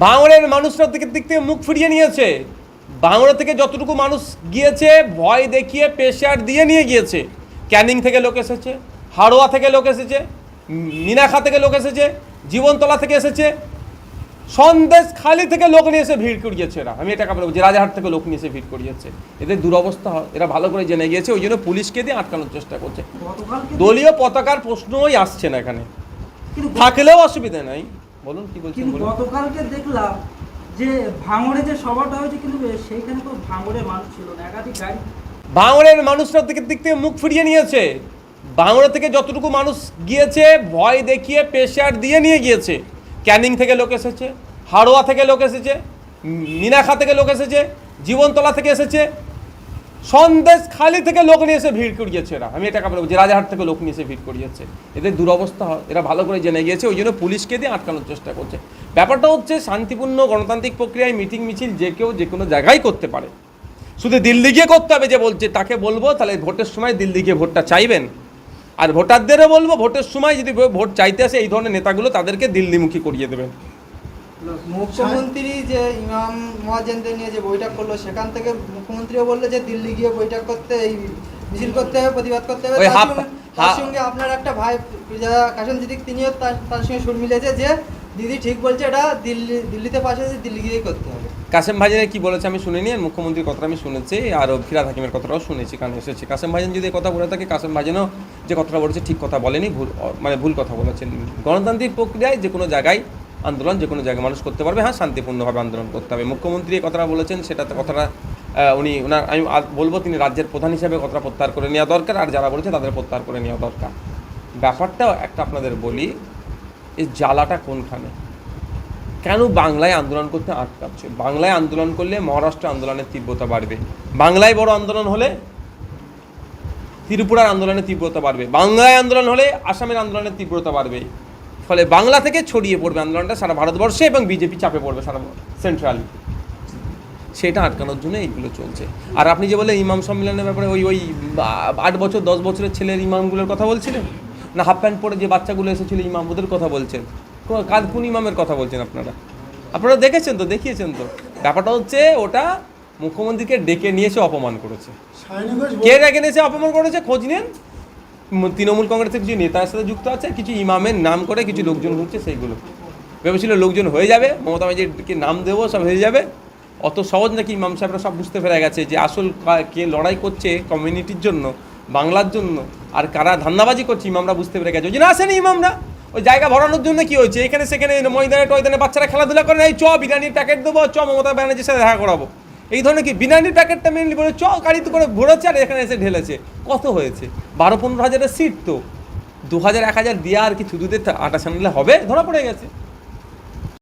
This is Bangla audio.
ভাঙড়ের মানুষরা দিক থেকে মুখ ফিরিয়ে নিয়েছে। ভাঙড় থেকে যতটুকু মানুষ গিয়েছে ভয় দেখিয়ে প্রেশার দিয়ে নিয়ে গিয়েছে। ক্যানিং থেকে লোক এসেছে, হাড়োয়া থেকে লোক এসেছে, মিনাখা থেকে লোক এসেছে, জীবনতলা থেকে এসেছে, সন্দেশ খালি থেকে লোক নিয়ে এসে ভিড় করিয়েছে। এরা, আমি এটা বলবো যে রাজারহাট থেকে লোক নিয়ে এসে ভিড় করিয়েছে। এদের দুরবস্থা এরা ভালো করে জেনে গিয়েছে, ওই জন্য পুলিশকে দিয়ে আটকানোর চেষ্টা করছে। দলীয় পতাকার প্রশ্নই আসছে না এখানে, থাকলেও অসুবিধা নাই। বলুন কি বলছেন। গতকালকে দেখলাম যে ভাঙড়ে যে সভাটা হয়েছে, কিন্তু সেইখানে তো ভাঙড়ের মানুষ ছিল না, একাধিক গাড়ি। ভাঙড়ের মানুষরা দিক থেকে মুখ ফিরিয়ে নিয়েছে। ভাঙড় থেকে যতটুকু মানুষ গিয়েছে ভয় দেখিয়ে প্রেশার দিয়ে নিয়ে গিয়েছে। ক্যানিং থেকে লোক এসেছে, হাড়োয়া থেকে লোক এসেছে, মিনাখা থেকে লোক এসেছে, জীবনতলা থেকে এসেছে, সন্দেশ খালি থেকে লোক নিয়ে এসে ভিড় করিয়েছে। এরা, আমি এটা বলবো যে রাজারহাট থেকে লোক নিয়ে এসে ভিড় করিয়েছে। এদের দুরবস্থা এরা ভালো করে জেনে গিয়েছে, ওই জন্য পুলিশকে দিয়ে আটকানোর চেষ্টা করছে। ব্যাপারটা হচ্ছে শান্তিপূর্ণ গণতান্ত্রিক প্রক্রিয়ায় মিটিং মিছিল যে কেউ যে কোনো জায়গায় করতে পারে, শুধু দিল্লি গিয়ে করতে হবে। যে বলছে তাকে বলবো তাহলে ভোটের সময় দিল্লি গিয়ে ভোটটা চাইবেন, আর ভোটারদেরও বলবো ভোটের সময় যদি ভোট চাইতে আসে এই ধরনের নেতাগুলো তাদেরকে দিল্লিমুখী করিয়ে দেবেন। মুখ্যমন্ত্রী যে ইমাম মুয়াজ্জিনদের নিয়ে যে বৈঠক করলো, সেখান থেকে মুখ্যমন্ত্রীও বললো যে দিল্লি গিয়ে বৈঠক করতে, এই মিছিল করতে হবে, প্রতিবাদ করতে হবে। তার সঙ্গে আপনার একটা ভাই কাশেম সিদ্দিক, তিনিও তার সঙ্গে সুর মিলেছে যে দিদি ঠিক বলছে, এটা দিল্লিতে পাশে আছে, দিল্লি গিয়েই করতে হবে। কাশেম ভাইজান কি বলেছে আমি শুনিনি, আর মুখ্যমন্ত্রীর কথাটা আমি শুনেছি, আর ফিরহাদ হাকিমের কথাটাও শুনেছি, কারণ এসেছি। কাশেম ভাইজান যদি কথা বলে থাকে, কাশেম ভাইজানও যে কথাটা বলেছে ঠিক কথা বলেনি, ভুল কথা বলেছেন। গণতান্ত্রিক প্রক্রিয়ায় যে কোনো জায়গায় আন্দোলন যে কোনো জায়গায় মানুষ করতে পারবে, হ্যাঁ শান্তিপূর্ণভাবে আন্দোলন করতে হবে। মুখ্যমন্ত্রী এই কথাটা বলেছেন, সেটাতে কথাটা আমি বলবো তিনি রাজ্যের প্রধান হিসেবে কথাটা প্রত্যাহার করে নেওয়া দরকার, আর যারা বলেছে তাদের প্রত্যাহার করে নেওয়া দরকার। ব্যাপারটা একটা আপনাদের বলি, এই জ্বালাটা কোনখানে, কেন বাংলায় আন্দোলন করতে আটকাচ্ছে? বাংলায় আন্দোলন করলে মহারাষ্ট্র আন্দোলনের তীব্রতা বাড়বে, বাংলায় বড় আন্দোলন হলে ত্রিপুরার আন্দোলনের তীব্রতা বাড়বে, বাংলায় আন্দোলন হলে আসামের আন্দোলনের তীব্রতা বাড়বে। ফলে বাংলা থেকে ছড়িয়ে পড়বে আন্দোলনটা সারা ভারতবর্ষে, এবং বিজেপি চাপে পড়বে সারা সেন্ট্রালি। সেটা আটকানোর জন্য এইগুলো চলছে। আর আপনি যে বললেন ইমাম সম্মেলনের ব্যাপারে, ওই 8 বছর 10 বছরের ছেলের ইমামগুলোর কথা বলছিলেন না, হাফ প্যান্ট পরে যে বাচ্চাগুলো এসেছিল ইমাম, ওদের কথা বলছেন? কোন ইমামের কথা বলছেন আপনারা দেখেছেন তো, দেখিয়েছেন তো। ব্যাপারটা হচ্ছে ওটা মুখ্যমন্ত্রীকে ডেকে নিয়েছে অপমান করেছে। কে ডেকে নিয়েছে অপমান করেছে খোঁজ নেন। তৃণমূল কংগ্রেসের কিছু নেতার সাথে যুক্ত আছে, কিছু ইমামের নাম করে কিছু লোকজন ঘুরছে, সেইগুলো ভেবেছিল লোকজন হয়ে যাবে, মমতা ব্যানার্জিকে নাম দেবো সব হয়ে যাবে। অত সহজ নাকি? ইমাম সাহেবরা সব বুঝতে পেরে গেছে যে আসল কে লড়াই করছে কমিউনিটির জন্য, বাংলার জন্য, আর কারা ধান্দাবাজি করছে ইমামরা বুঝতে পেরে গেছে। ওই জন্য আসেনি ইমামরা, ওই জায়গা ভরানোর জন্য। কি হয়েছে এখানে সেখানে ময়দানে টয়দানে বাচ্চারা খেলাধুলা করে, এই চ বিরিয়ানির প্যাকেট দেবো, চ মমতা ব্যানার্জির সাথে দেখা করাবো, এই ধরনের কি বিরিয়ানির প্যাকেটটা মেনলি বলে চ গাড়িতে করে ভরেছে, আর এখানে এসে ঢেলেছে। কত হয়েছে? 12-15 হাজারের সিট তো, 2000-1000 দিয়ে আর কি থুতুতে আটা সামলে হবে? ধরা পড়ে গেছে।